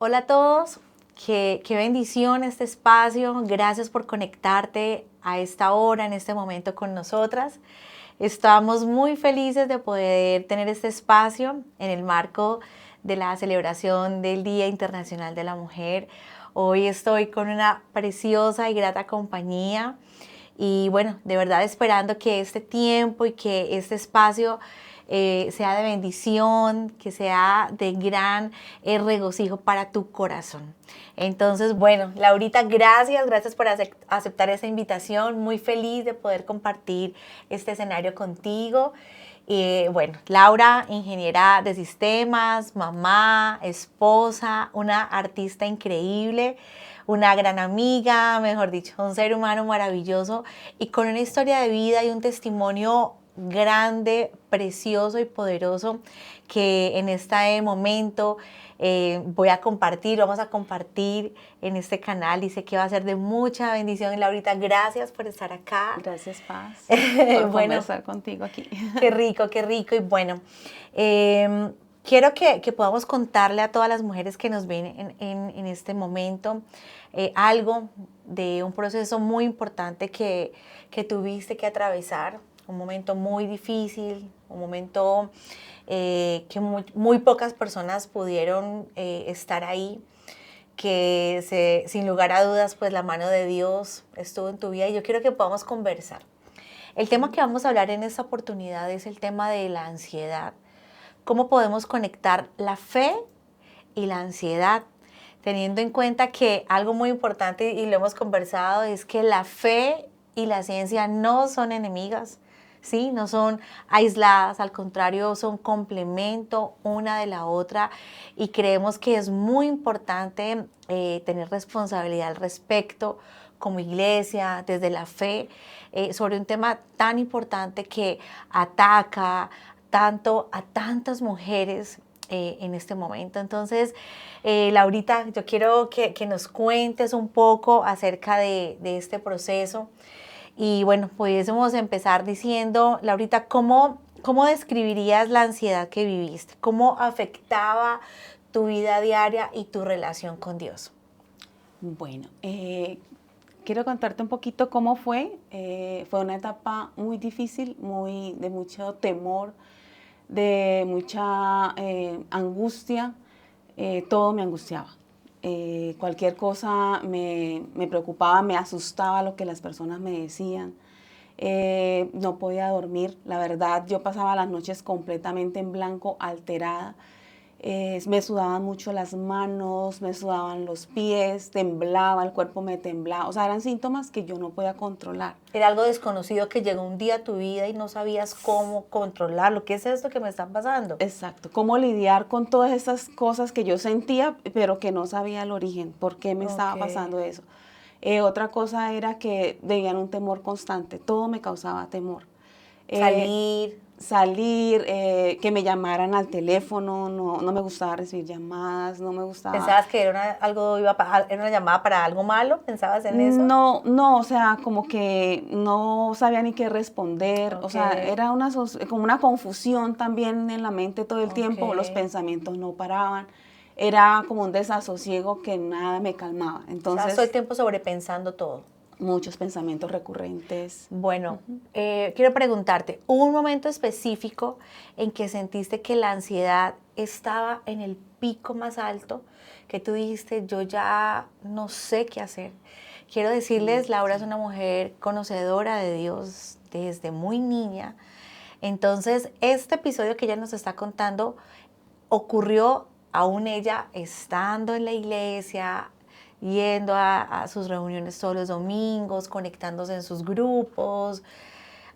Hola a todos, qué bendición este espacio. Gracias por conectarte a esta hora, en este momento con nosotras. Estamos muy felices de poder tener este espacio en el marco de la celebración del Día Internacional de la Mujer. Hoy estoy con una preciosa y grata compañía y bueno, de verdad esperando que este tiempo y que este espacio sea de bendición, que sea de gran regocijo para tu corazón. Entonces, bueno, Laurita, gracias por aceptar esta invitación. Muy feliz de poder compartir este escenario contigo. Bueno, Laura, ingeniera de sistemas, mamá, esposa, una artista increíble, una gran amiga, mejor dicho, un ser humano maravilloso y con una historia de vida y un testimonio grande, precioso y poderoso que en este momento vamos a compartir en este canal y sé que va a ser de mucha bendición. Laurita, gracias por estar acá. Gracias, Paz, bueno, por conversar contigo aquí. Qué rico, qué rico. Y bueno, quiero que podamos contarle a todas las mujeres que nos ven en este momento algo de un proceso muy importante que tuviste que atravesar, un momento muy difícil, un momento que muy pocas personas pudieron estar ahí, que sin lugar a dudas, pues la mano de Dios estuvo en tu vida y yo quiero que podamos conversar. El tema que vamos a hablar en esta oportunidad es el tema de la ansiedad. ¿Cómo podemos conectar la fe y la ansiedad? Teniendo en cuenta que algo muy importante, y lo hemos conversado, es que la fe y la ciencia no son enemigas, ¿sí? No son aisladas, al contrario, son complemento una de la otra y creemos que es muy importante tener responsabilidad al respecto como iglesia, desde la fe, sobre un tema tan importante que ataca tanto a tantas mujeres en este momento. Entonces, Laurita, yo quiero que nos cuentes un poco acerca de este proceso. Y bueno, pudiésemos empezar diciendo, Laurita, ¿cómo describirías la ansiedad que viviste? ¿Cómo afectaba tu vida diaria y tu relación con Dios? Bueno, quiero contarte un poquito cómo fue. Fue una etapa muy difícil, de mucho temor, de mucha angustia. Todo me angustiaba. Cualquier cosa me preocupaba, me asustaba lo que las personas me decían. No podía dormir, la verdad, yo pasaba las noches completamente en blanco, alterada. Me sudaban mucho las manos, me sudaban los pies, temblaba, el cuerpo me temblaba. O sea, eran síntomas que yo no podía controlar. Era algo desconocido que llegó un día a tu vida y no sabías cómo controlarlo. ¿Qué es esto que me está pasando? Exacto, cómo lidiar con todas esas cosas que yo sentía, pero que no sabía el origen, por qué me estaba pasando eso. Otra cosa era que veían un temor constante, todo me causaba temor. Salir, que me llamaran al teléfono, no me gustaba recibir llamadas, no me gustaba. ¿Pensabas que era era una llamada para algo malo? ¿Pensabas en eso? No, o sea, como que no sabía ni qué responder, o sea, era como una confusión también en la mente todo el tiempo, los pensamientos no paraban. Era como un desasosiego que nada me calmaba. Entonces, o sea, todo el tiempo sobrepensando todo. Muchos pensamientos recurrentes. Bueno, quiero preguntarte, ¿hubo un momento específico en que sentiste que la ansiedad estaba en el pico más alto, que tú dijiste, yo ya no sé qué hacer? Quiero decirles, Laura es una mujer conocedora de Dios desde muy niña. Entonces, este episodio que ella nos está contando ocurrió aún ella estando en la iglesia, yendo a sus reuniones todos los domingos, conectándose en sus grupos.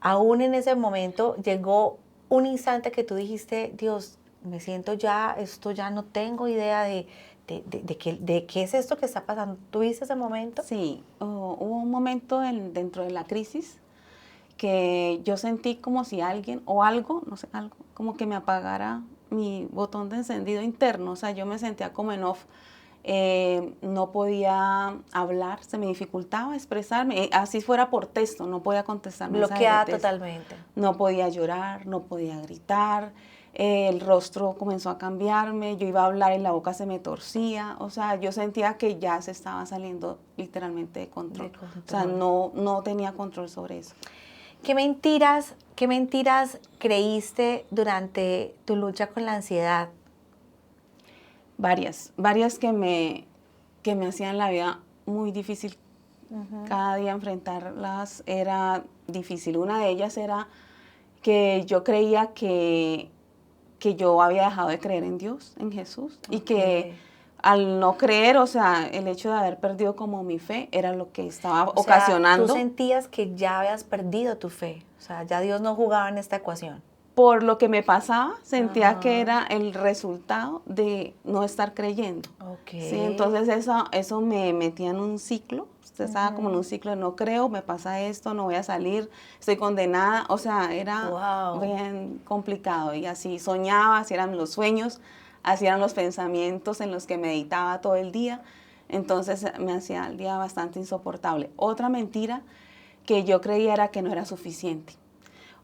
Aún en ese momento llegó un instante que tú dijiste, Dios, me siento ya, esto ya no tengo idea de qué es esto que está pasando. ¿Tuviste ese momento? Sí, hubo un momento dentro de la crisis que yo sentí como si alguien o algo, no sé, algo, como que me apagara mi botón de encendido interno. O sea, yo me sentía como en off. No podía hablar, se me dificultaba expresarme, así fuera por texto, no podía contestar mensajes de Bloqueada texto. totalmente. No podía llorar, no podía gritar, el rostro comenzó a cambiarme, yo iba a hablar y la boca se me torcía, o sea, yo sentía que ya se estaba saliendo literalmente de control. O sea, no tenía control sobre eso. Qué mentiras creíste durante tu lucha con la ansiedad? Varias que me hacían la vida muy difícil. Cada día enfrentarlas era difícil. Una de ellas era que yo creía que yo había dejado de creer en Dios, en Jesús, y que al no creer, o sea, el hecho de haber perdido como mi fe era lo que estaba ocasionando. Tú sentías que ya habías perdido tu fe, o sea, ya Dios no jugaba en esta ecuación. Por lo que me pasaba, sentía que era el resultado de no estar creyendo. Sí, entonces eso me metía en un ciclo. Usted estaba como en un ciclo de no creo, me pasa esto, no voy a salir, estoy condenada. O sea, era bien complicado. Y así soñaba, así eran los sueños, así eran los pensamientos en los que meditaba todo el día. Entonces me hacía el día bastante insoportable. Otra mentira que yo creía era que no era suficiente.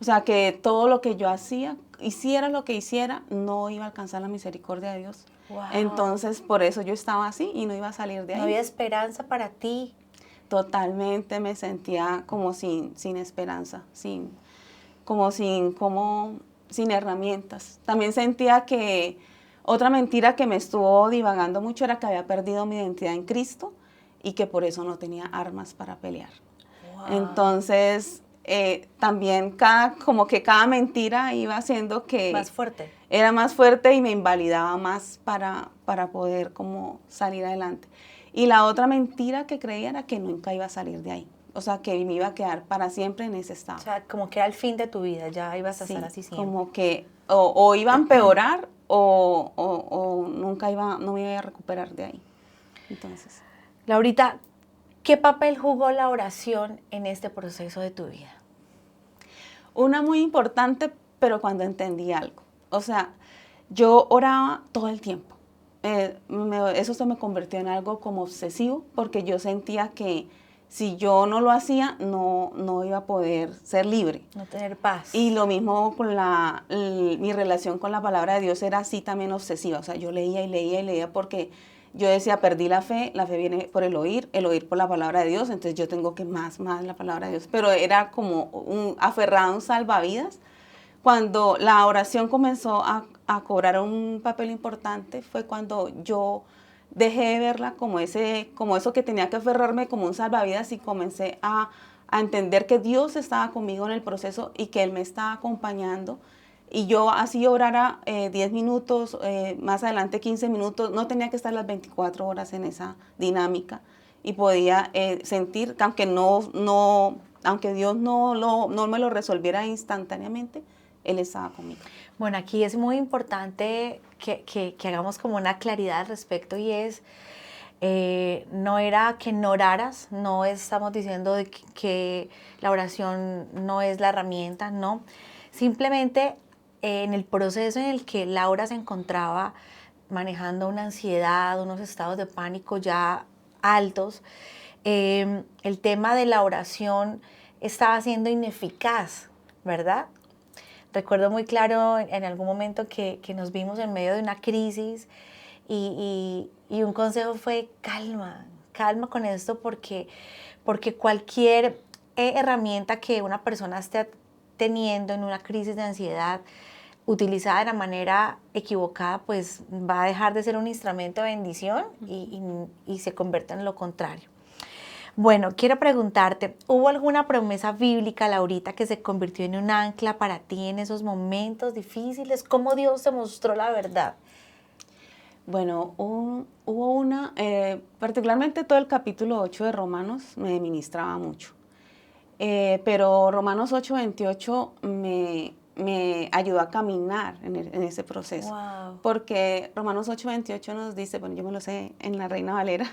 O sea, que todo lo que yo hacía, hiciera lo que hiciera, no iba a alcanzar la misericordia de Dios. Wow. Entonces, por eso yo estaba así y no iba a salir de ahí. No había esperanza para ti. Totalmente me sentía como sin esperanza, sin herramientas. También sentía que otra mentira que me estuvo divagando mucho era que había perdido mi identidad en Cristo y que por eso no tenía armas para pelear. Wow. Entonces, también como que cada mentira iba haciendo que más fuerte. Era más fuerte y me invalidaba más para poder como salir adelante. Y la otra mentira que creía era que nunca iba a salir de ahí. O sea, que me iba a quedar para siempre en ese estado. O sea, como que era el fin de tu vida, ya ibas a estar así siempre. Como que o iba a empeorar o no me iba a recuperar de ahí. Entonces, Laurita, ¿qué papel jugó la oración en este proceso de tu vida? Una muy importante, pero cuando entendí algo. O sea, yo oraba todo el tiempo. Eso se me convirtió en algo como obsesivo, porque yo sentía que si yo no lo hacía, no iba a poder ser libre. No tener paz. Y lo mismo con mi relación con la palabra de Dios era así también obsesiva. O sea, yo leía y leía y leía porque yo decía, perdí la fe viene por el oír por la palabra de Dios, entonces yo tengo que más la palabra de Dios. Pero era como aferrado a un salvavidas. Cuando la oración comenzó a cobrar un papel importante fue cuando yo dejé de verla como eso que tenía que aferrarme como un salvavidas y comencé a entender que Dios estaba conmigo en el proceso y que Él me estaba acompañando. Y yo así orara 10 minutos, más adelante 15 minutos, no tenía que estar las 24 horas en esa dinámica y podía sentir que aunque Dios no me lo resolviera instantáneamente, Él estaba conmigo. Bueno, aquí es muy importante que hagamos como una claridad al respecto y es, no era que no oraras, no estamos diciendo que la oración no es la herramienta, no. Simplemente en el proceso en el que Laura se encontraba manejando una ansiedad, unos estados de pánico ya altos, el tema de la oración estaba siendo ineficaz, ¿verdad? Recuerdo muy claro en algún momento que nos vimos en medio de una crisis y un consejo fue calma con esto porque cualquier herramienta que una persona esté teniendo en una crisis de ansiedad utilizada de la manera equivocada, pues va a dejar de ser un instrumento de bendición y se convierte en lo contrario. Bueno, quiero preguntarte, ¿hubo alguna promesa bíblica, Laurita, que se convirtió en un ancla para ti en esos momentos difíciles? ¿Cómo Dios te mostró la verdad? Bueno, hubo una, particularmente todo el capítulo 8 de Romanos me ministraba mucho. Pero Romanos 8:28 me ayudó a caminar en ese proceso. Wow. Porque Romanos 8:28 nos dice, bueno, yo me lo sé en la Reina Valera,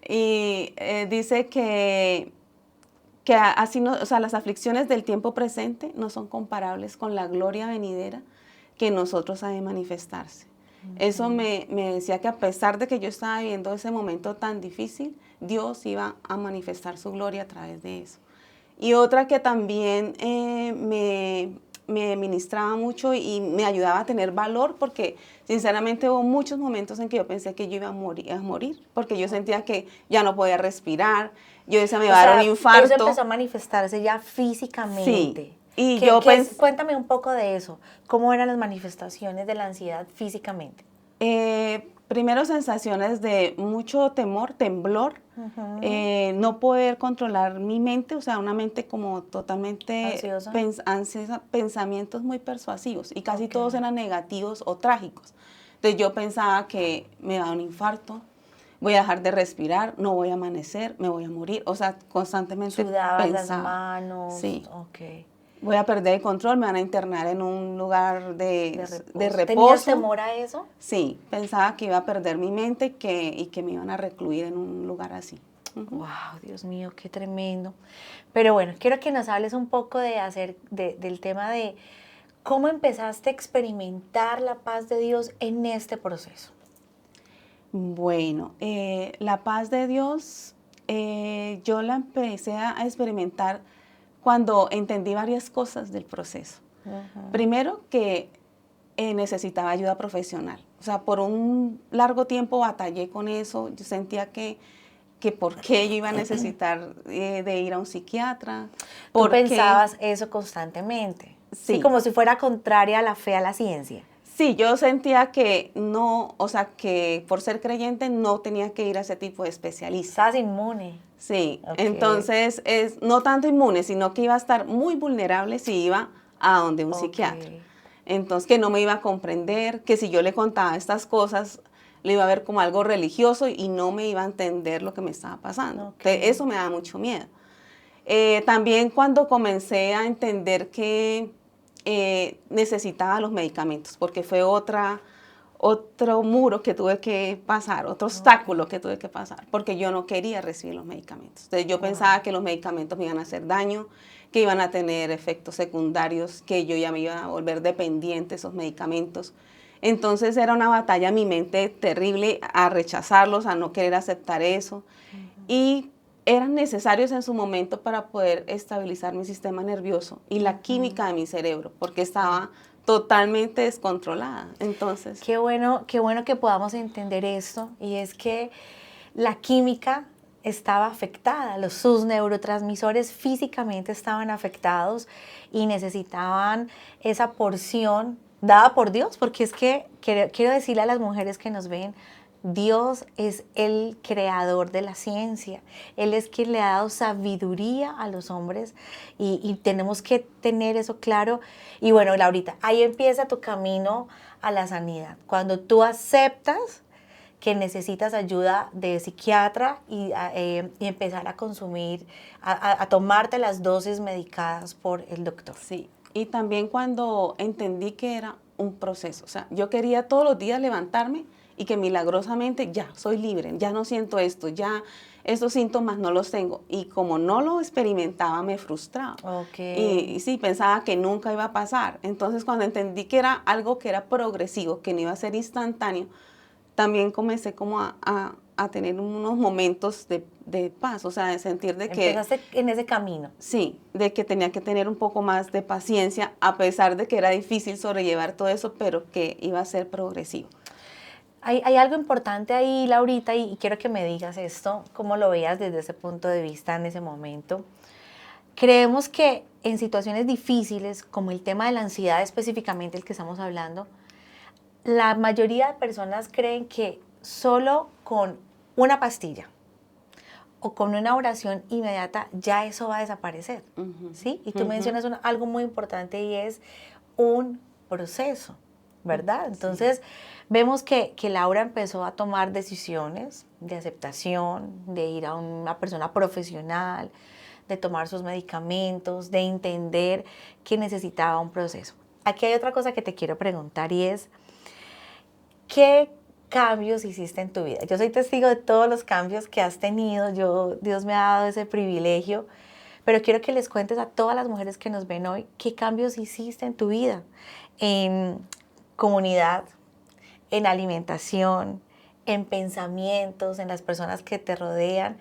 y dice que así no, o sea, las aflicciones del tiempo presente no son comparables con la gloria venidera que en nosotros ha de manifestarse. Eso me decía que a pesar de que yo estaba viviendo ese momento tan difícil, Dios iba a manifestar su gloria a través de eso. Y otra que también me me ministraba mucho y me ayudaba a tener valor porque sinceramente hubo muchos momentos en que yo pensé que yo iba a morir porque yo sentía que ya no podía respirar, yo decía me va a dar un infarto. Eso empezó a manifestarse ya físicamente. Sí, y yo pensé... Cuéntame un poco de eso, ¿cómo eran las manifestaciones de la ansiedad físicamente? Primero sensaciones de mucho temor, temblor, no poder controlar mi mente, o sea, una mente como totalmente ansiosa, pensamientos muy persuasivos y casi todos eran negativos o trágicos. Entonces yo pensaba que me da un infarto, voy a dejar de respirar, no voy a amanecer, me voy a morir, o sea, constantemente Sudabas las pensaba. manos. Sí. Okay. Voy a perder el control, me van a internar en un lugar de reposo. ¿Tenías temor a eso? Sí, pensaba que iba a perder mi mente y que me iban a recluir en un lugar así. Wow, Dios mío, qué tremendo. Pero bueno, quiero que nos hables un poco del tema de cómo empezaste a experimentar la paz de Dios en este proceso. Bueno, la paz de Dios, yo la empecé a experimentar cuando entendí varias cosas del proceso. Primero que necesitaba ayuda profesional. O sea, por un largo tiempo batallé con eso. Yo sentía que por qué yo iba a necesitar de ir a un psiquiatra. Tú pensabas eso constantemente. Sí, como si fuera contraria a la fe, a la ciencia. Sí, yo sentía que no, o sea, que por ser creyente no tenía que ir a ese tipo de especialistas. Estás inmune. Sí, entonces no tanto inmune, sino que iba a estar muy vulnerable si iba a donde un psiquiatra. Entonces, que no me iba a comprender, que si yo le contaba estas cosas, lo iba a ver como algo religioso y no me iba a entender lo que me estaba pasando. Eso me da mucho miedo. También cuando comencé a entender que necesitaba los medicamentos, porque fue otro muro que tuve que pasar, otro obstáculo que tuve que pasar, porque yo no quería recibir los medicamentos. Entonces yo pensaba que los medicamentos me iban a hacer daño, que iban a tener efectos secundarios, que yo ya me iba a volver dependiente de esos medicamentos. Entonces era una batalla en mi mente terrible a rechazarlos, a no querer aceptar eso. Y eran necesarios en su momento para poder estabilizar mi sistema nervioso y la química de mi cerebro, porque estaba totalmente descontrolada. Entonces, qué bueno que podamos entender esto, y es que la química estaba afectada, sus neurotransmisores físicamente estaban afectados y necesitaban esa porción dada por Dios, porque es que quiero decirle a las mujeres que nos ven, Dios es el creador de la ciencia. Él es quien le ha dado sabiduría a los hombres y tenemos que tener eso claro. Y bueno, Laurita, ahí empieza tu camino a la sanidad. Cuando tú aceptas que necesitas ayuda de psiquiatra y empezar a consumir, a tomarte las dosis medicadas por el doctor. Sí, y también cuando entendí que era un proceso. O sea, yo quería todos los días levantarme y que milagrosamente ya soy libre, ya no siento esto, ya estos síntomas no los tengo. Y como no lo experimentaba, me frustraba. Y sí, pensaba que nunca iba a pasar. Entonces, cuando entendí que era algo que era progresivo, que no iba a ser instantáneo, también comencé como a tener unos momentos de paz, o sea, de sentir de que... Empezaste en ese camino. Sí, de que tenía que tener un poco más de paciencia, a pesar de que era difícil sobrellevar todo eso, pero que iba a ser progresivo. Hay algo importante ahí, Laurita, y quiero que me digas esto, cómo lo veas desde ese punto de vista en ese momento. Creemos que en situaciones difíciles, como el tema de la ansiedad específicamente, el que estamos hablando, la mayoría de personas creen que solo con una pastilla o con una oración inmediata ya eso va a desaparecer, ¿sí? Y tú mencionas algo muy importante y es un proceso, ¿verdad? Entonces, vemos que Laura empezó a tomar decisiones de aceptación, de ir a una persona profesional, de tomar sus medicamentos, de entender que necesitaba un proceso. Aquí hay otra cosa que te quiero preguntar y es, ¿qué cambios hiciste en tu vida? Yo soy testigo de todos los cambios que has tenido, Dios me ha dado ese privilegio, pero quiero que les cuentes a todas las mujeres que nos ven hoy, ¿qué cambios hiciste en tu vida? En comunidad, en alimentación, en pensamientos, en las personas que te rodean,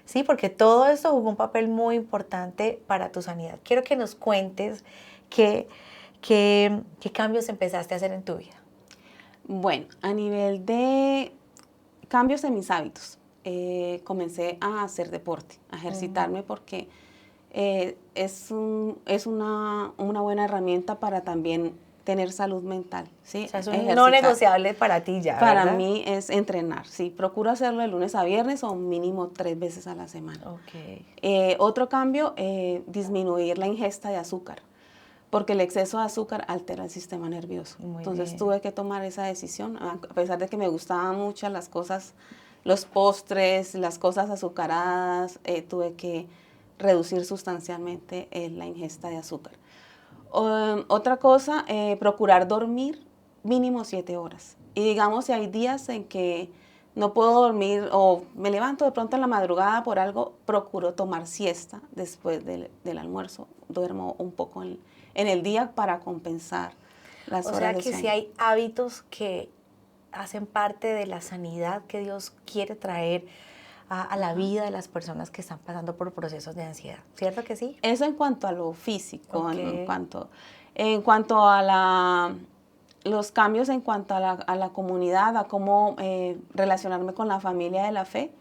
¿sí? Porque todo esto jugó un papel muy importante para tu sanidad. Quiero que nos cuentes qué ¿Qué cambios empezaste a hacer en tu vida? Bueno, a nivel de cambios en mis hábitos, comencé a hacer deporte, a ejercitarme porque es una buena herramienta para también tener salud mental, ¿sí? O sea, es un no Ejercitar. negociable para ti ya, Para ¿verdad? mí es entrenar, sí. Procuro hacerlo de lunes a viernes o mínimo 3 veces a la semana. Ok. Otro cambio, disminuir la ingesta de azúcar, porque el exceso de azúcar altera el sistema nervioso. Muy Entonces bien. tuve que tomar esa decisión, a pesar de que me gustaban mucho las cosas, los postres, las cosas azucaradas, tuve que reducir sustancialmente la ingesta de azúcar. Otra cosa, procurar dormir mínimo 7 horas. Y digamos, si hay días en que no puedo dormir o me levanto de pronto en la madrugada por algo, procuro tomar siesta después del almuerzo. Duermo un poco en el día para compensar las O horas sea de que sueño. si hay hábitos que hacen parte de la sanidad que Dios quiere traer a la vida de las personas que están pasando por procesos de ansiedad. ¿Cierto que sí? Eso en cuanto a lo físico, Ok. en cuanto a los cambios en cuanto a la comunidad, a cómo relacionarme con la familia de la fe,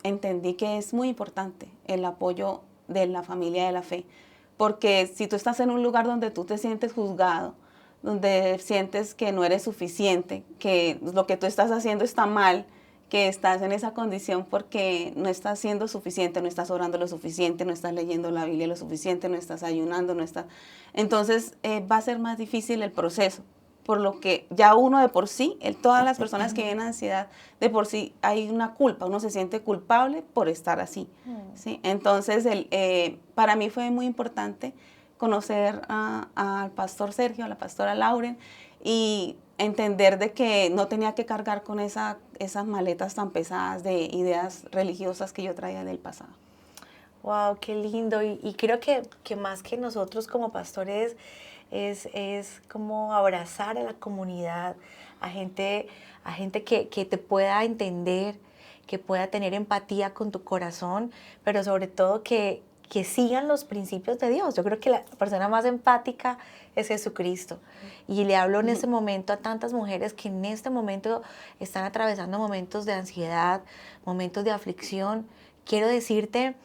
entendí que es muy importante el apoyo de la familia de la fe, porque si tú estás en un lugar donde tú te sientes juzgado, donde sientes que no eres suficiente, que lo que tú estás haciendo está mal, que estás en esa condición porque no estás siendo suficiente, no estás orando lo suficiente, no estás leyendo la Biblia lo suficiente, no estás ayunando, no estás... Entonces va a ser más difícil el proceso, por lo que ya uno de por sí, todas las personas que viven ansiedad, de por sí hay una culpa, uno se siente culpable por estar así, ¿sí? Entonces para mí fue muy importante conocer al pastor Sergio, a la pastora Lauren, y entender de que no tenía que cargar con esas maletas tan pesadas de ideas religiosas que yo traía del pasado. Wow, qué lindo. Y creo que más que nosotros como pastores es como abrazar a la comunidad, a gente que te pueda entender, que pueda tener empatía con tu corazón, pero sobre todo que sigan los principios de Dios. Yo creo que la persona más empática es Jesucristo. Y le hablo en este momento a tantas mujeres que en este momento están atravesando momentos de ansiedad, momentos de aflicción. Quiero decirte,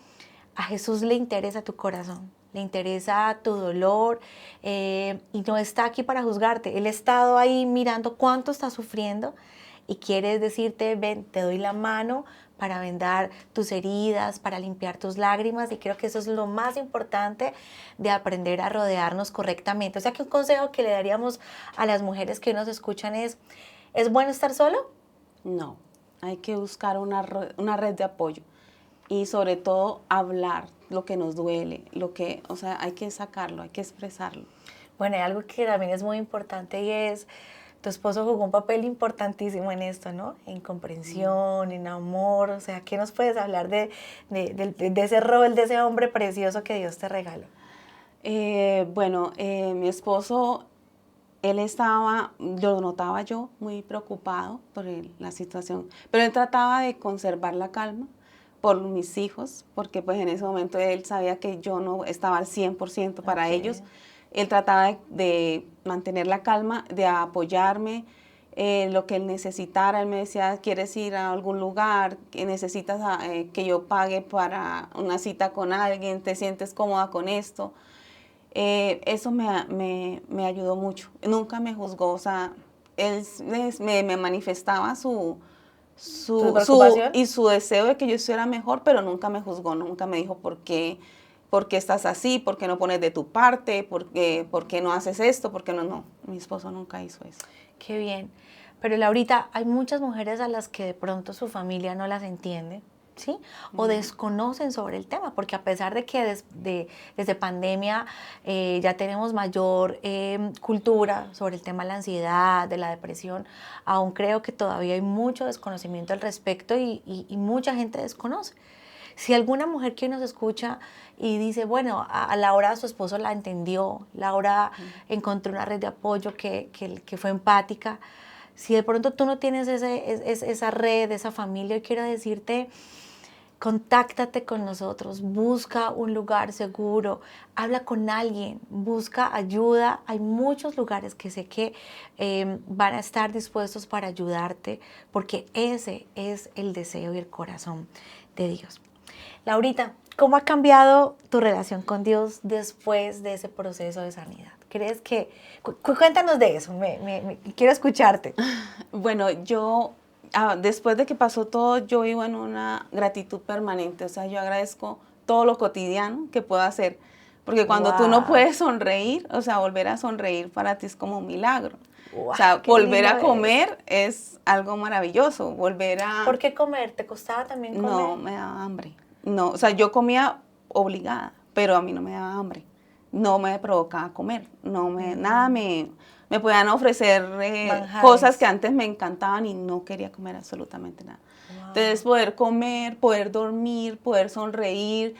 a Jesús le interesa tu corazón, le interesa tu dolor y no está aquí para juzgarte. Él ha estado ahí mirando cuánto estás sufriendo y quiere decirte, ven, te doy la mano para vendar tus heridas, para limpiar tus lágrimas, y creo que eso es lo más importante de aprender a rodearnos correctamente. O sea que un consejo que le daríamos a las mujeres que nos escuchan ¿es bueno estar solo? No, hay que buscar una red de apoyo y sobre todo hablar lo que nos duele, o sea, hay que sacarlo, hay que expresarlo. Bueno, hay algo que también es muy importante y es, tu esposo jugó un papel importantísimo en esto, ¿no? En comprensión, en amor, o sea, ¿qué nos puedes hablar de ese rol, de ese hombre precioso que Dios te regaló? Bueno, mi esposo, lo notaba yo, muy preocupado por la situación, pero él trataba de conservar la calma por mis hijos, porque pues en ese momento él sabía que yo no estaba al 100% para ellos. Él trataba de mantener la calma, de apoyarme, lo que él necesitara. Él me decía, ¿quieres ir a algún lugar? ¿Necesitas que yo pague para una cita con alguien? ¿Te sientes cómoda con esto? Eso me ayudó mucho. Nunca me juzgó, o sea, él me manifestaba ¿Tu preocupación? y su deseo de que yo estuviera mejor, pero nunca me juzgó, nunca me dijo por qué estás así, por qué no pones de tu parte, por qué no haces esto, por qué no. Mi esposo nunca hizo eso. Qué bien. Pero Laurita, hay muchas mujeres a las que de pronto su familia no las entiende, ¿sí? O desconocen sobre el tema, porque a pesar de que desde pandemia ya tenemos mayor cultura sobre el tema de la ansiedad, de la depresión, aún creo que todavía hay mucho desconocimiento al respecto y mucha gente desconoce. Si alguna mujer que nos escucha y dice, bueno, a Laura su esposo la entendió, Laura encontró una red de apoyo que fue empática, si de pronto tú no tienes esa red, esa familia, quiero decirte, contáctate con nosotros, busca un lugar seguro, habla con alguien, busca ayuda. Hay muchos lugares que sé que van a estar dispuestos para ayudarte, porque ese es el deseo y el corazón de Dios. Laurita, ¿cómo ha cambiado tu relación con Dios después de ese proceso de sanidad? ¿Crees que... Cuéntanos de eso, quiero escucharte. Bueno, yo, después de que pasó todo, yo vivo en una gratitud permanente. O sea, yo agradezco todo lo cotidiano que puedo hacer. Porque cuando tú no Wow. puedes sonreír, o sea, volver a sonreír para ti es como un milagro. Wow, O sea, qué volver lindo a comer es algo maravilloso. Volver ¿Por a... qué comer? ¿Te costaba también No, comer? me daba hambre. No, o sea, yo comía obligada, pero a mí no me daba hambre. No me provocaba comer. Nada me podían ofrecer cosas que Manjares. antes me encantaban y no quería comer absolutamente nada. Entonces, Wow. poder comer, poder dormir, poder sonreír,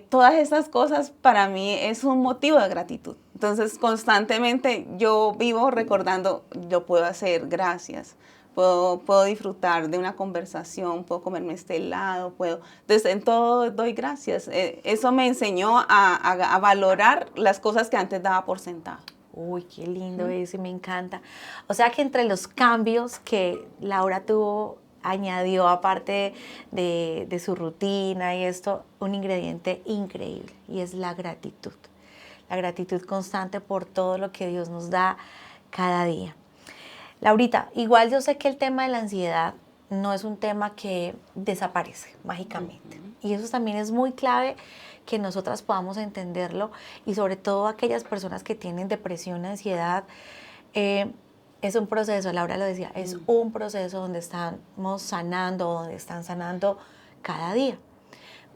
todas estas cosas para mí es un motivo de gratitud. Entonces, constantemente yo vivo recordando, lo puedo hacer, gracias. Puedo disfrutar de una conversación, puedo comerme este helado, entonces en todo doy gracias. Eso me enseñó a valorar las cosas que antes daba por sentado. Uy, qué lindo eso, y me encanta. O sea que entre los cambios que Laura tuvo, añadió aparte de su rutina y esto, un ingrediente increíble, y es la gratitud. La gratitud constante por todo lo que Dios nos da cada día. Laurita, igual yo sé que el tema de la ansiedad no es un tema que desaparece mágicamente. Y eso también es muy clave que nosotras podamos entenderlo, y sobre todo aquellas personas que tienen depresión, ansiedad, es un proceso, Laura lo decía, es un proceso donde estamos sanando, donde están sanando cada día.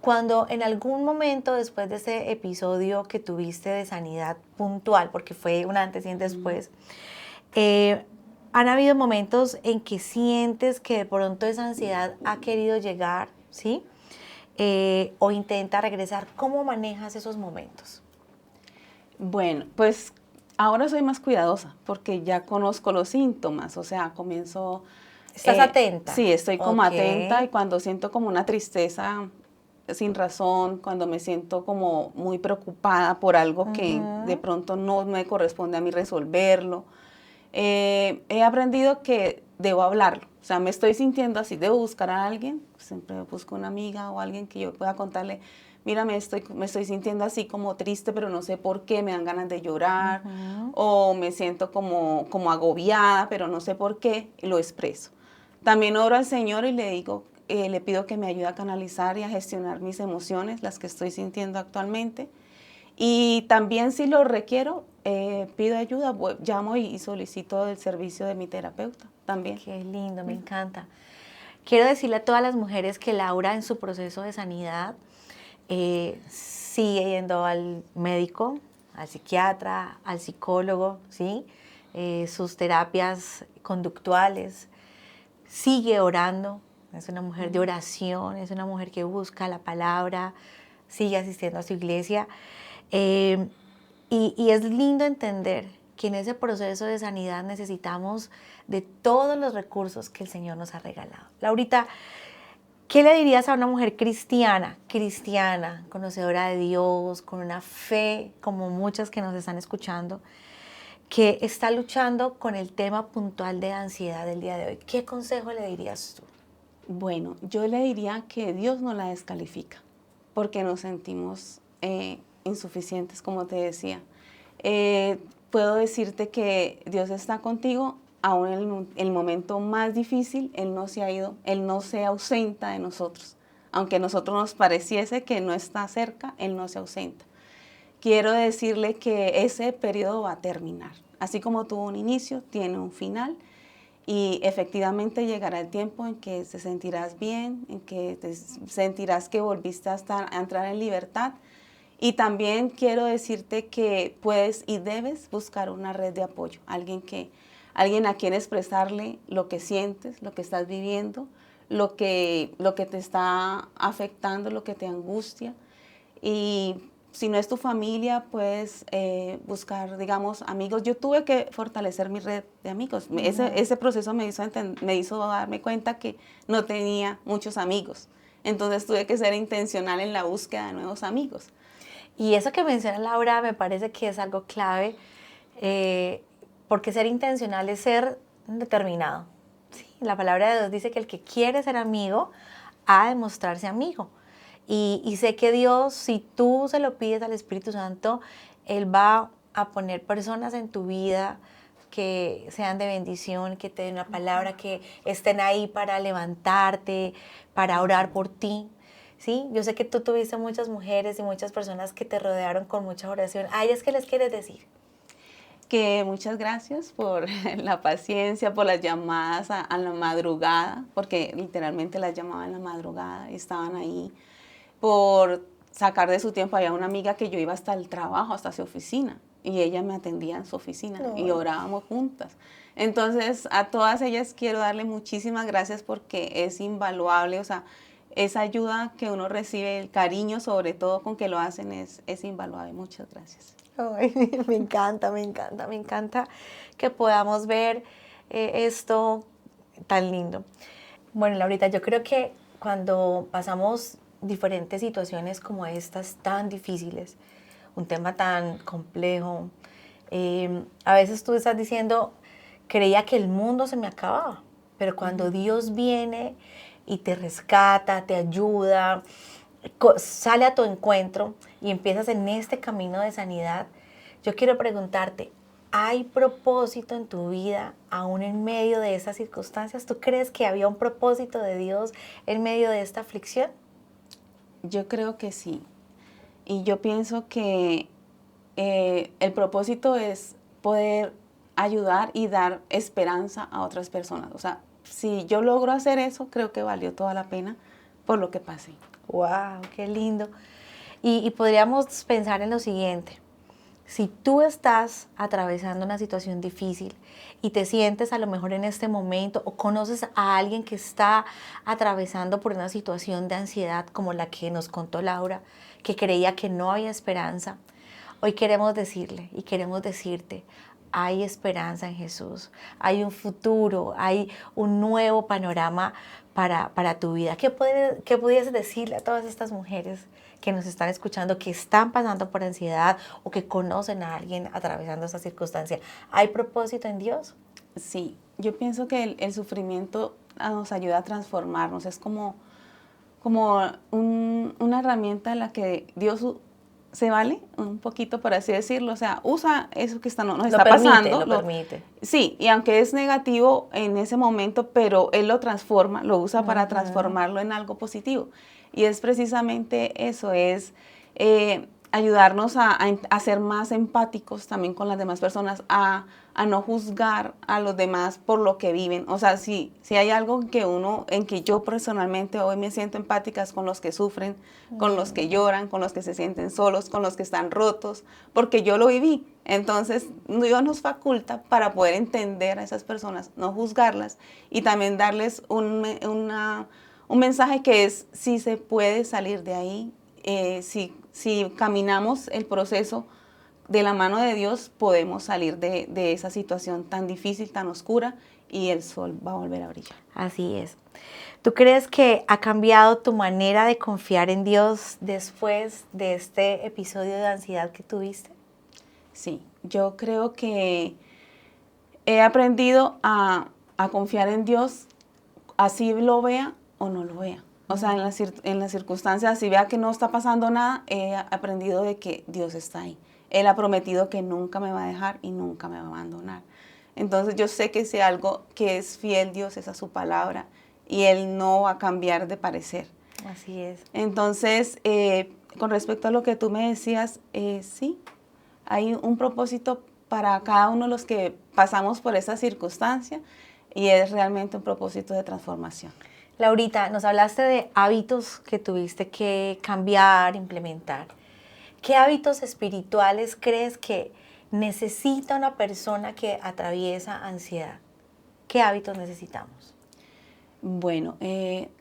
Cuando en algún momento después de ese episodio que tuviste de sanidad puntual, porque fue un antes y un después, han habido momentos en que sientes que de pronto esa ansiedad ha querido llegar, ¿sí? O intenta regresar. ¿Cómo manejas esos momentos? Bueno, pues ahora soy más cuidadosa porque ya conozco los síntomas, o sea, comienzo... ¿Estás atenta? Sí, estoy como Ok. atenta y cuando siento como una tristeza sin razón, cuando me siento como muy preocupada por algo que de pronto no me corresponde a mí resolverlo, he aprendido que debo hablarlo. O sea, me estoy sintiendo así, debo buscar a alguien, siempre busco una amiga o alguien que yo pueda contarle, mira, me estoy sintiendo así como triste, pero no sé por qué, me dan ganas de llorar, o me siento como agobiada, pero no sé por qué, y lo expreso. También oro al Señor y le digo, le pido que me ayude a canalizar y a gestionar mis emociones, las que estoy sintiendo actualmente. Y también si lo requiero, pido ayuda, llamo y solicito el servicio de mi terapeuta también. Qué lindo, me encanta. Quiero decirle a todas las mujeres que Laura en su proceso de sanidad sigue yendo al médico, al psiquiatra, al psicólogo, ¿sí? Sus terapias conductuales, sigue orando, es una mujer de oración, es una mujer que busca la palabra, sigue asistiendo a su iglesia. Y es lindo entender que en ese proceso de sanidad necesitamos de todos los recursos que el Señor nos ha regalado. Laurita, ¿qué le dirías a una mujer cristiana, conocedora de Dios, con una fe, como muchas que nos están escuchando, que está luchando con el tema puntual de ansiedad del día de hoy? ¿Qué consejo le dirías tú? Bueno, yo le diría que Dios no la descalifica, porque nos sentimos insuficientes, como te decía. Puedo decirte que Dios está contigo, aún en el momento más difícil, Él no se ha ido, Él no se ausenta de nosotros. Aunque a nosotros nos pareciese que no está cerca, Él no se ausenta. Quiero decirle que ese periodo va a terminar. Así como tuvo un inicio, tiene un final. Y efectivamente llegará el tiempo en que te sentirás bien, en que te sentirás que volviste a entrar en libertad. Y también quiero decirte que puedes y debes buscar una red de apoyo, alguien a quien expresarle lo que sientes, lo que estás viviendo, lo que te está afectando, lo que te angustia. Y si no es tu familia, puedes buscar, digamos, amigos. Yo tuve que fortalecer mi red de amigos. Ese proceso me hizo darme cuenta que no tenía muchos amigos. Entonces tuve que ser intencional en la búsqueda de nuevos amigos. Y eso que menciona Laura me parece que es algo clave, porque ser intencional es ser determinado. Sí, la palabra de Dios dice que el que quiere ser amigo ha de mostrarse amigo. Y sé que Dios, si tú se lo pides al Espíritu Santo, Él va a poner personas en tu vida que sean de bendición, que te den una palabra, que estén ahí para levantarte, para orar por ti. ¿Sí? Yo sé que tú tuviste muchas mujeres y muchas personas que te rodearon con mucha oración. ¿A ellas qué les quieres decir? Que muchas gracias por la paciencia, por las llamadas a la madrugada, porque literalmente las llamaba en la madrugada y estaban ahí, por sacar de su tiempo. Había una amiga que yo iba hasta el trabajo, hasta su oficina, y ella me atendía en su oficina y orábamos juntas. Entonces, a todas ellas quiero darle muchísimas gracias porque es invaluable, o sea, esa ayuda que uno recibe, el cariño sobre todo con que lo hacen es invaluable. Muchas gracias. Ay, me encanta, me encanta, me encanta que podamos ver esto tan lindo. Bueno, Laurita, yo creo que cuando pasamos diferentes situaciones como estas tan difíciles, un tema tan complejo, a veces tú estás diciendo, creía que el mundo se me acababa, pero cuando Dios viene y te rescata, te ayuda, sale a tu encuentro y empiezas en este camino de sanidad, yo quiero preguntarte, ¿hay propósito en tu vida aún en medio de esas circunstancias? ¿Tú crees que había un propósito de Dios en medio de esta aflicción? Yo creo que sí. Y yo pienso que el propósito es poder ayudar y dar esperanza a otras personas. O sea, si yo logro hacer eso, creo que valió toda la pena por lo que pasé. ¡Wow! ¡Qué lindo! Y podríamos pensar en lo siguiente. Si tú estás atravesando una situación difícil y te sientes a lo mejor en este momento o conoces a alguien que está atravesando por una situación de ansiedad como la que nos contó Laura, que creía que no había esperanza, hoy queremos decirle y queremos decirte, hay esperanza en Jesús, hay un futuro, hay un nuevo panorama para tu vida. ¿Qué pudieses decirle a todas estas mujeres que nos están escuchando, que están pasando por ansiedad o que conocen a alguien atravesando esta circunstancia? ¿Hay propósito en Dios? Sí, yo pienso que el sufrimiento nos ayuda a transformarnos. Es como una herramienta en la que Dios se vale un poquito, por así decirlo. O sea, usa eso que nos está pasando. Lo permite. Sí, y aunque es negativo en ese momento, pero Él lo transforma, lo usa para transformarlo en algo positivo. Y es precisamente eso, es ayudarnos a ser más empáticos también con las demás personas, a no juzgar a los demás por lo que viven. O sea, si hay algo en que yo personalmente hoy me siento empática es con los que sufren, con los que lloran, con los que se sienten solos, con los que están rotos, porque yo lo viví. Entonces, Dios nos faculta para poder entender a esas personas, no juzgarlas y también darles un mensaje que es si se puede salir de ahí, si caminamos el proceso de la mano de Dios, podemos salir de esa situación tan difícil, tan oscura, y el sol va a volver a brillar. Así es. ¿Tú crees que ha cambiado tu manera de confiar en Dios después de este episodio de ansiedad que tuviste? Sí, yo creo que he aprendido a confiar en Dios, así lo vea o no lo vea. O sea, en las circunstancias, si vea que no está pasando nada, he aprendido de que Dios está ahí. Él ha prometido que nunca me va a dejar y nunca me va a abandonar. Entonces yo sé que si algo que es fiel Dios es a su palabra y Él no va a cambiar de parecer. Así es. Entonces, con respecto a lo que tú me decías, sí, hay un propósito para cada uno de los que pasamos por esa circunstancia y es realmente un propósito de transformación. Laurita, nos hablaste de hábitos que tuviste que cambiar, implementar. ¿Qué hábitos espirituales crees que necesita una persona que atraviesa ansiedad? ¿Qué hábitos necesitamos? Bueno,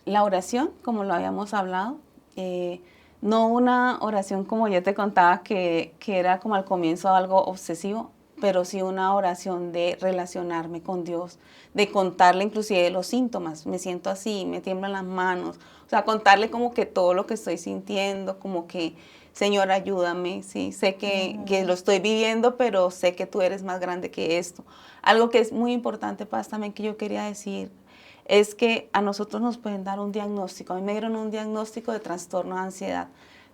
la oración, como lo habíamos hablado, no una oración como yo te contaba que era como al comienzo algo obsesivo, pero sí una oración de relacionarme con Dios, de contarle inclusive los síntomas. Me siento así, me tiemblan las manos. O sea, contarle como que todo lo que estoy sintiendo, como que, Señor, ayúdame, sí, sé que lo estoy viviendo, pero sé que tú eres más grande que esto. Algo que es muy importante, Paz, también que yo quería decir, es que a nosotros nos pueden dar un diagnóstico. A mí me dieron un diagnóstico de trastorno de ansiedad.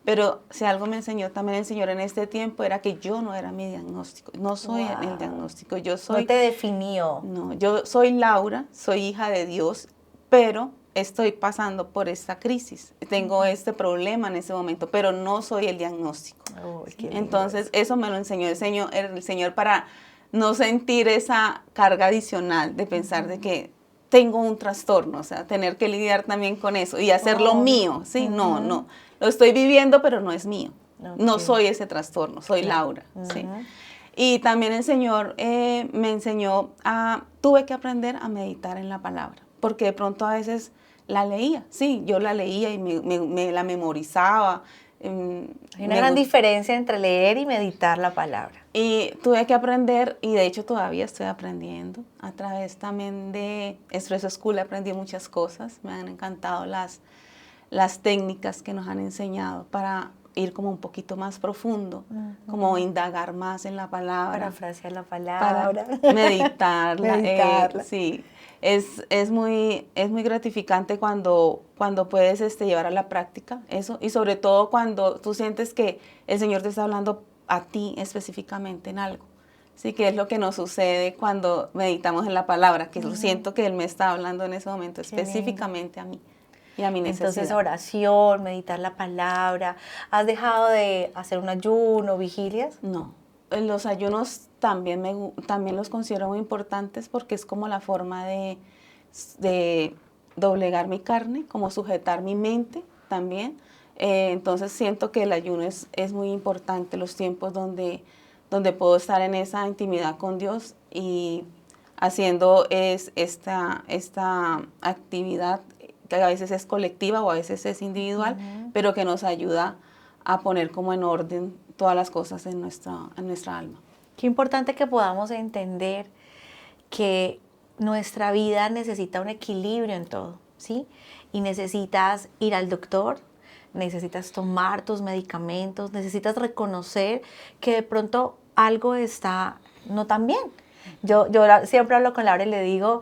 Pero si algo me enseñó también el Señor en este tiempo era que yo no era mi diagnóstico, no soy el diagnóstico, yo soy... No te definió. No, yo soy Laura, soy hija de Dios, pero estoy pasando por esta crisis, tengo este problema en ese momento, pero no soy el diagnóstico. Oh, ¿Sí? Entonces eso me lo enseñó el Señor para no sentir esa carga adicional de pensar de que tengo un trastorno, o sea, tener que lidiar también con eso y hacerlo mío, ¿sí? No, lo estoy viviendo, pero no es mío. No soy ese trastorno, soy Laura, ¿sí? Y también el Señor me enseñó tuve que aprender a meditar en la palabra, porque de pronto a veces la leía, sí, yo la leía y me la memorizaba. Hay una gran diferencia entre leer y meditar la palabra. Y tuve que aprender, y de hecho todavía estoy aprendiendo, a través también de Espresso School aprendí muchas cosas, me han encantado las técnicas que nos han enseñado para ir como un poquito más profundo, como indagar más en la palabra. Parafrasear la palabra. Para meditarla. Meditarla. Sí, es muy gratificante cuando puedes llevar a la práctica eso, y sobre todo cuando tú sientes que el Señor te está hablando a ti específicamente en algo. Sí, que es lo que nos sucede cuando meditamos en la palabra, que yo siento que Él me está hablando en ese momento específicamente a mí y a mi necesidad. Entonces, oración, meditar la palabra. ¿Has dejado de hacer un ayuno, vigilias? No, los ayunos también los considero muy importantes porque es como la forma de doblegar mi carne, como sujetar mi mente también. Entonces siento que el ayuno es muy importante, los tiempos donde puedo estar en esa intimidad con Dios y haciendo esta actividad que a veces es colectiva o a veces es individual, pero que nos ayuda a poner como en orden todas las cosas en nuestra alma. Qué importante que podamos entender que nuestra vida necesita un equilibrio en todo, ¿sí? Y necesitas ir al doctor, necesitas tomar tus medicamentos, necesitas reconocer que de pronto algo está no tan bien. Yo siempre hablo con Laura y le digo,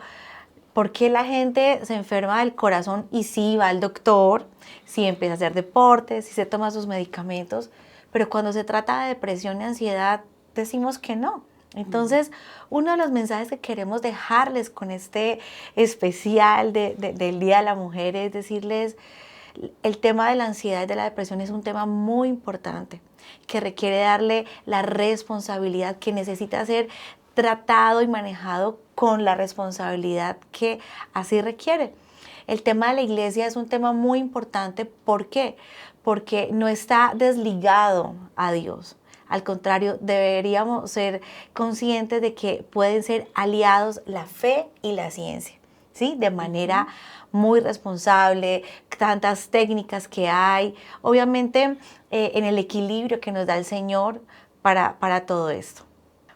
¿por qué la gente se enferma del corazón y sí va al doctor, sí empieza a hacer deporte, sí se toma sus medicamentos, pero cuando se trata de depresión y ansiedad decimos que no? Entonces, uno de los mensajes que queremos dejarles con este especial del Día de la Mujer es decirles, el tema de la ansiedad y de la depresión es un tema muy importante, que requiere darle la responsabilidad, que necesita ser tratado y manejado con la responsabilidad que así requiere. El tema de la iglesia es un tema muy importante. ¿Por qué? Porque no está desligado a Dios. Al contrario, deberíamos ser conscientes de que pueden ser aliados la fe y la ciencia, ¿sí? De manera muy responsable, tantas técnicas que hay, obviamente en el equilibrio que nos da el Señor para todo esto.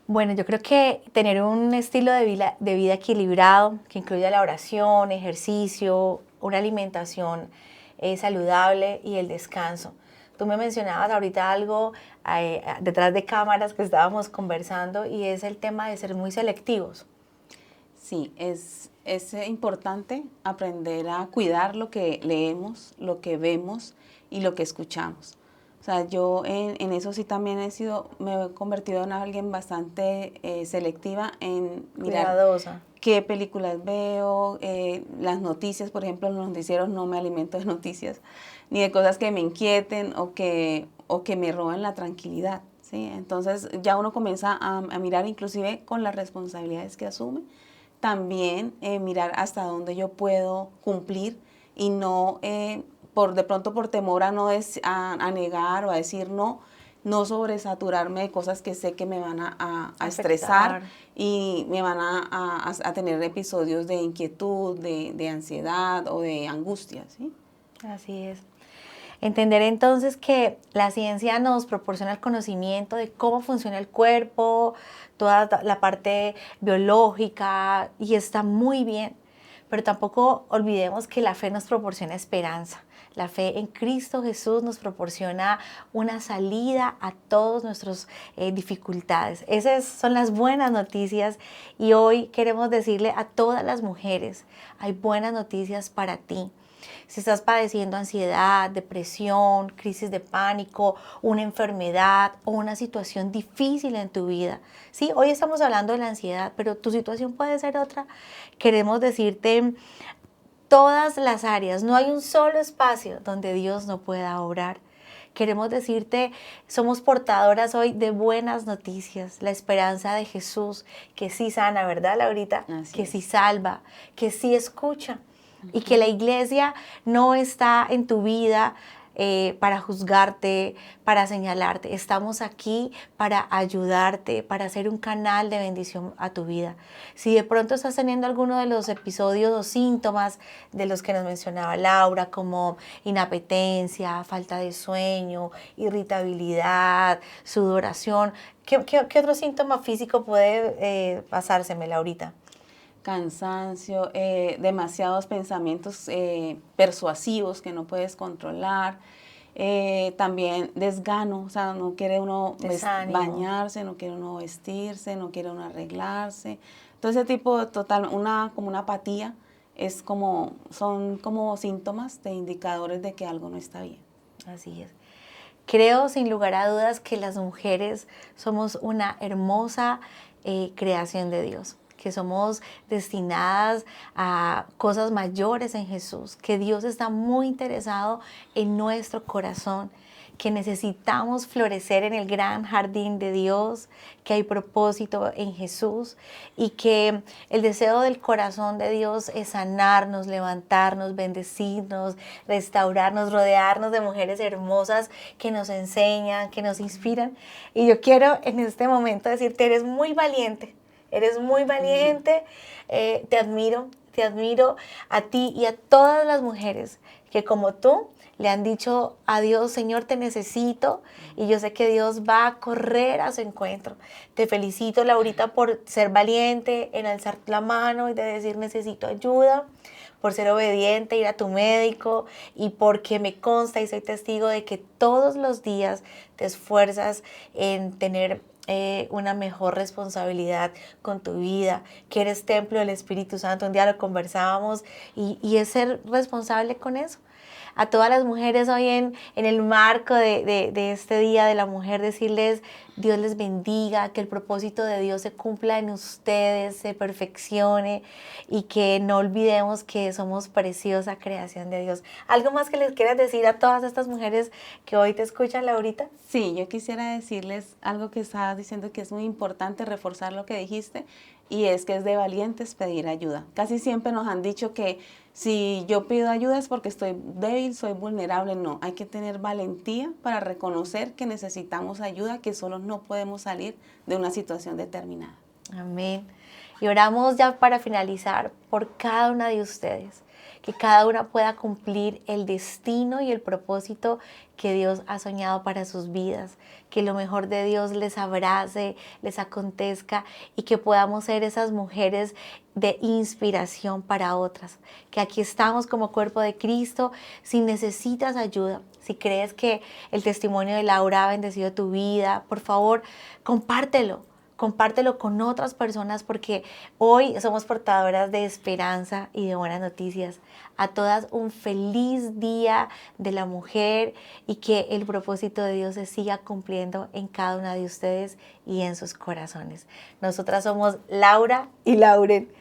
Bueno, yo creo que tener un estilo de vida equilibrado, que incluya la oración, ejercicio, una alimentación saludable y el descanso. Tú me mencionabas ahorita algo detrás de cámaras que estábamos conversando y es el tema de ser muy selectivos. Sí, es importante aprender a cuidar lo que leemos, lo que vemos y lo que escuchamos. O sea, yo en eso sí también me he convertido en alguien bastante selectiva en mirar Cuidadosa. Qué películas veo, las noticias, por ejemplo, los noticieros no me alimento de noticias, ni de cosas que me inquieten o que me roben la tranquilidad, ¿sí? Entonces ya uno comienza a mirar inclusive con las responsabilidades que asume, también mirar hasta dónde yo puedo cumplir y no, de pronto por temor a negar o a decir no sobresaturarme de cosas que sé que me van a estresar y me van a tener episodios de inquietud, de ansiedad o de angustia, ¿sí? Así es. Entender entonces que la ciencia nos proporciona el conocimiento de cómo funciona el cuerpo, toda la parte biológica, y está muy bien, pero tampoco olvidemos que la fe nos proporciona esperanza. La fe en Cristo Jesús nos proporciona una salida a todas nuestras dificultades. Esas son las buenas noticias, y hoy queremos decirle a todas las mujeres, hay buenas noticias para ti. Si estás padeciendo ansiedad, depresión, crisis de pánico, una enfermedad o una situación difícil en tu vida. Sí, hoy estamos hablando de la ansiedad, pero tu situación puede ser otra. Queremos decirte todas las áreas, no hay un solo espacio donde Dios no pueda obrar. Queremos decirte, somos portadoras hoy de buenas noticias, la esperanza de Jesús, que sí sana, ¿verdad, Laurita? Que sí salva, que sí escucha. Y que la iglesia no está en tu vida para juzgarte, para señalarte. Estamos aquí para ayudarte, para ser un canal de bendición a tu vida. Si de pronto estás teniendo alguno de los episodios o síntomas de los que nos mencionaba Laura, como inapetencia, falta de sueño, irritabilidad, sudoración, ¿qué otro síntoma físico puede pasárseme, Laurita? Cansancio, demasiados pensamientos persuasivos que no puedes controlar, también desgano, o sea, no quiere uno bañarse, no quiere uno vestirse, no quiere uno arreglarse. Todo ese tipo de como una apatía, son como síntomas de indicadores de que algo no está bien. Así es. Creo sin lugar a dudas que las mujeres somos una hermosa creación de Dios, que somos destinadas a cosas mayores en Jesús, que Dios está muy interesado en nuestro corazón, que necesitamos florecer en el gran jardín de Dios, que hay propósito en Jesús y que el deseo del corazón de Dios es sanarnos, levantarnos, bendecirnos, restaurarnos, rodearnos de mujeres hermosas que nos enseñan, que nos inspiran. Y yo quiero en este momento decirte, eres muy valiente. Eres muy valiente, te admiro a ti y a todas las mujeres que como tú le han dicho a Dios, Señor, te necesito, y yo sé que Dios va a correr a su encuentro. Te felicito, Laurita, por ser valiente en alzar la mano y de decir necesito ayuda, por ser obediente, ir a tu médico, y porque me consta y soy testigo de que todos los días te esfuerzas en tener una mejor responsabilidad con tu vida, que eres templo del Espíritu Santo. Un día lo conversábamos y es ser responsable con eso. A todas las mujeres hoy en el marco de este Día de la Mujer, decirles, Dios les bendiga, que el propósito de Dios se cumpla en ustedes, se perfeccione, y que no olvidemos que somos preciosa creación de Dios. ¿Algo más que les quieras decir a todas estas mujeres que hoy te escuchan, Laurita? Sí, yo quisiera decirles algo que estabas diciendo, que es muy importante reforzar lo que dijiste, y es que es de valientes pedir ayuda. Casi siempre nos han dicho que si yo pido ayuda es porque estoy débil, soy vulnerable. No, hay que tener valentía para reconocer que necesitamos ayuda, que solos no podemos salir de una situación determinada. Amén. Y oramos ya para finalizar por cada una de ustedes, que cada una pueda cumplir el destino y el propósito que Dios ha soñado para sus vidas, que lo mejor de Dios les abrace, les acontezca, y que podamos ser esas mujeres de inspiración para otras, que aquí estamos como cuerpo de Cristo. Si necesitas ayuda, si crees que el testimonio de Laura ha bendecido tu vida, por favor, compártelo con otras personas, porque hoy somos portadoras de esperanza y de buenas noticias. A todas un feliz Día de la Mujer, y que el propósito de Dios se siga cumpliendo en cada una de ustedes y en sus corazones. Nosotras somos Laura y Lauren,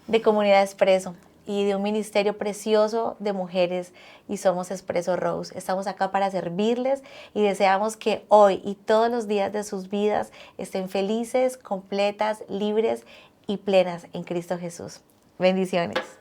de Comunidad Expreso y de un ministerio precioso de mujeres, y somos Expreso Rose. Estamos acá para servirles y deseamos que hoy y todos los días de sus vidas estén felices, completas, libres y plenas en Cristo Jesús. Bendiciones.